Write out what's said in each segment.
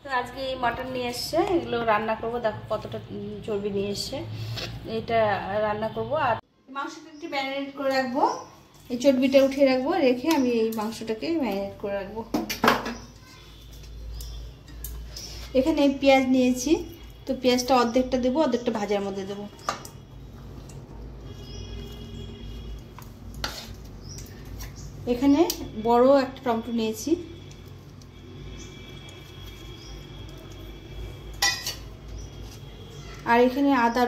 তো আজকে এই মটন নিয়ে এসছে, এগুলো রান্না করব। দেখো কতটা চর্বি নিয়ে এসছে, এটা রান্না করব। আর মাংসটা একটু ম্যারিনেট করে রাখবো, এই চর্বিটা উঠিয়ে রাখবো, রেখে আমি এই মাংসটাকে ম্যারিনেট করে রাখবো। এখানে পেঁয়াজ নিয়েছি, তো পেঁয়াজটা অর্ধেকটা দেবো, অর্ধেকটা ভাজার মধ্যে দেবো। এখানে বড় একটা টমেটো নিয়েছি, আর এখানে আদা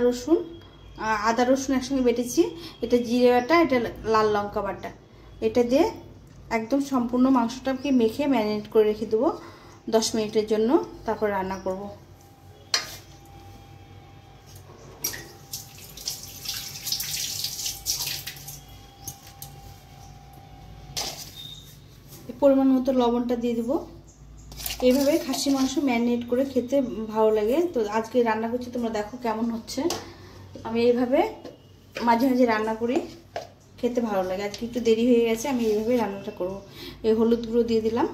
রসুন একসঙ্গে বেটেছি। এটা জিরে বাটা, এটা লাল লঙ্কা বাটা। এটা দিয়ে একদম সম্পূর্ণ মাংসটাকে মেখে ম্যারিনেট করে রেখে দেবো 10 মিনিটের জন্য, তারপর রান্না করব। পরিমাণ মতো লবণটা দিয়ে দেবো। এইভাবে খাসি মাংস ম্যারিনেট করে খেতে ভালো লাগে। তো আজকে রান্না করছি, তোমরা দেখো কেমন হচ্ছে। আমি এইভাবে মাঝে মাঝে রান্না করি, খেতে ভালো লাগে। আজকে একটু দেরি হয়ে গেছে, আমি এইভাবে রান্নাটা করব। এই হলুদ গুঁড়ো দিয়ে দিলাম,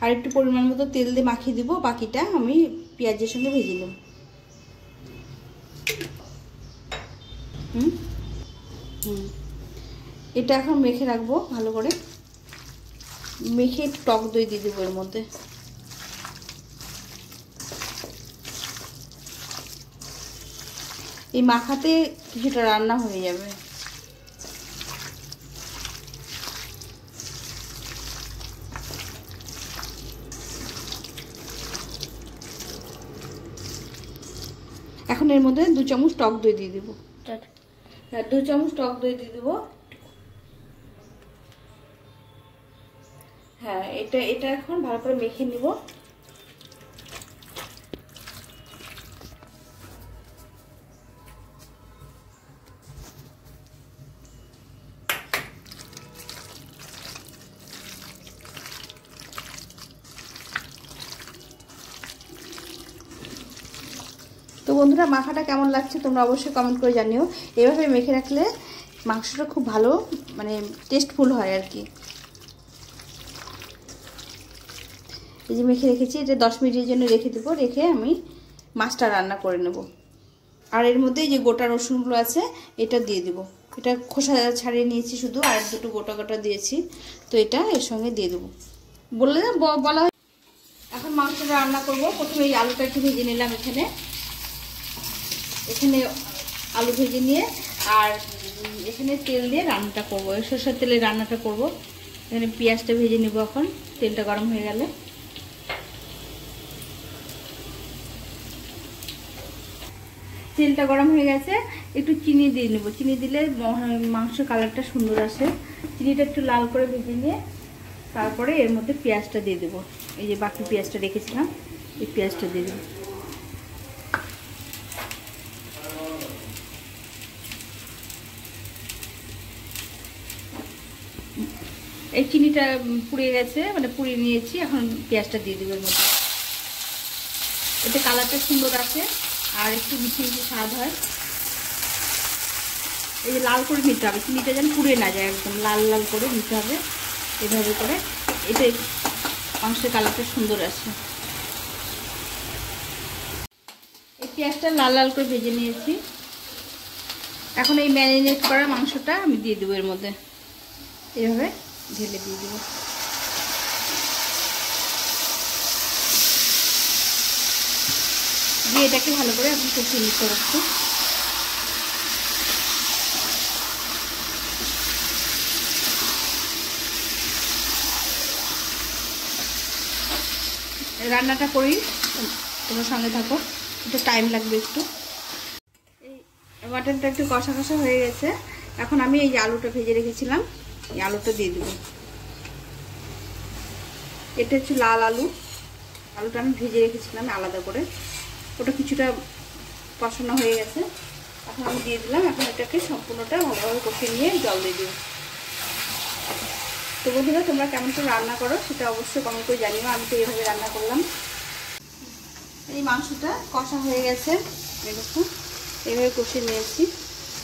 আর একটু পরিমাণ মতো তেল দিয়ে মাখিয়ে দিব। বাকিটা আমি পেঁয়াজের সঙ্গে ভেজে নেব। এটা এখন মেখে রাখবো ভালো করে। মেখে একটু টক দই দিয়ে দেবো এর মধ্যে। এই মাখাতে কিছুটা রান্না হয়ে যাবে। এখন এর মধ্যে 2 চামচ টক দই দিয়ে দেবো। 2 চামচ টক দই দিয়ে দেবো। হ্যাঁ, এটা এখন ভালো করে মেখে নিব। তো বন্ধুরা, মাখাটা কেমন লাগছে তোমরা অবশ্যই কমেন্ট করে জানিও। এভাবে মেখে রাখলে মাংসটা খুব ভালো, মানে টেস্টফুল হয় আর কি। এই যে মেখে রেখেছি, এটা 10 মিনিটের জন্য রেখে দেবো। রেখে আমি মাছটা রান্না করে নেব। আর এর মধ্যে যে গোটা রসুনগুলো আছে এটা দিয়ে দেবো। এটা খোসা ছাড়িয়ে নিয়েছি শুধু, আর দুটো গোটা গোটা দিয়েছি। তো এটা এর সঙ্গে দিয়ে দেবো। বলা হয়। এখন মাংসটা রান্না করব। প্রথমে এই আলুটা একটু ভেজে নিলাম। এখানে আলু ভেজে নিয়ে, আর এখানে তেল দিয়ে রান্নাটা করবো, সরষের তেলে রান্নাটা করব। এখানে পেঁয়াজটা ভেজে নেব। এখন তেলটা গরম হয়ে গেলে তেলটা গরম হয়ে গেছে, একটু চিনি দিয়ে নেব। চিনি দিলে মাংসের কালারটা সুন্দর আসে। চিনিটা একটু লাল করে ভেজে নিয়ে তারপরে এর মধ্যে পেঁয়াজটা দিয়ে দেবো। এই যে বাকি পেঁয়াজটা রেখেছিলাম, এই পেঁয়াজটা দিয়ে দেবো। এই চিনিটা পুড়িয়ে গেছে, মানে পুড়িয়ে নিয়েছি। এখন পেঁয়াজটা দিয়ে দেবো এর মধ্যে। এতে কালারটা সুন্দর আসে আর একটু মিষ্টি মিষ্টি স্বাদ হয়। এই যে লাল করে নিতে হবে, চিনিটা যেন পুড়ে না যায়, একদম লাল লাল করে নিতে হবে। এভাবে করে এতে মাংসের কালারটা সুন্দর আসে। এই পেঁয়াজটা লাল লাল করে ভেজে নিয়েছি। এখন এই ম্যারিনেট করা মাংসটা আমি দিয়ে দেবো এর মধ্যে। এভাবে ঢেলে দিয়ে দেবো। দিয়ে এটাকে ভালো করে এখন কষিয়ে নিতে হচ্ছে। রান্নাটা করি, তোমার সঙ্গে থাকো। একটু টাইম লাগবে একটু। এই মাটনটা একটু কষা কষা হয়ে গেছে। এখন আমি এই যে আলুটা ভেজে রেখেছিলাম, এই আলুটা দিয়ে দেবো। এটা হচ্ছে লাল আলু। আলুটা আমি ভেজে রেখেছিলাম আলাদা করে, ওটা কিছুটা কষানো হয়ে গেছে। এখন আমি দিয়ে দিলাম। এখন এটাকে সম্পূর্ণটা ভালোভাবে কষিয়ে নিয়ে জল দিয়ে দিই। তো বন্ধুরা, তোমরা কেমন করে রান্না করো সেটা অবশ্যই কমেন্ট করে জানিও। আমি তো এইভাবে রান্না করলাম। এই মাংসটা কষা হয়ে গেছে, দেখুন এইভাবে কষিয়ে নিয়েছি।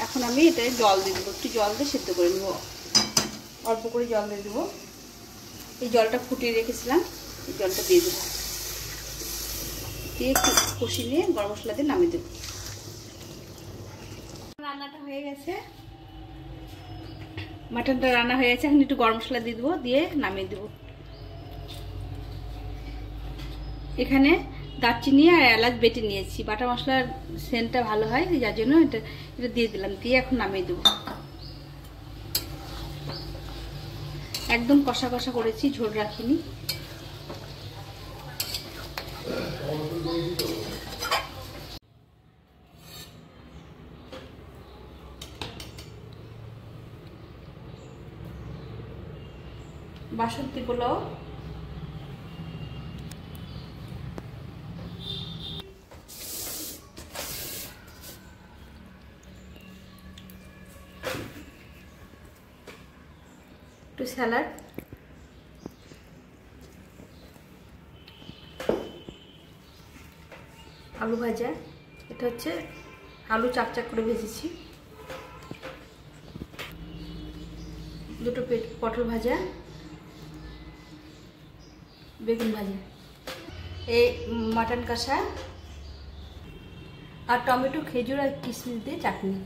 এখন আমি এটা জল দিয়ে দেবো, একটু জল দিয়ে সেদ্ধ করে নেব। অল্প করে জল দিয়ে দেবো। এই জলটা ফুটিয়ে রেখেছিলাম, এই জলটা দিয়ে দেবো, দিয়ে একটু কষিয়ে নিয়ে গরম মশলা দিয়ে নামিয়ে দেবো। রান্নাটা হয়ে গেছে, মাটনটা রান্না হয়ে গেছে। এখন একটু গরম মশলা দিয়ে দেবো, দিয়ে নামিয়ে দেবো। এখানে দারচিনি আর এলাচ বেটে নিয়েছি, বাটা মশলার সেন্টটা ভালো হয় যার জন্য এটা দিয়ে দিলাম, দিয়ে এখন নামিয়ে দেবো। একদম কষা কষা করেছি, ঝোল রাখিনি। বাসন্তী পোলাও, একটু স্যালাড, আলু ভাজা, এটা হচ্ছে আলু চাকচাক করে ভেজেছি, দুটো পটল ভাজা, বেগুন ভাজা, এই মাটন কষা আর টমেটো, খেজুর আর কিশমিশ দিয়ে চাটনি।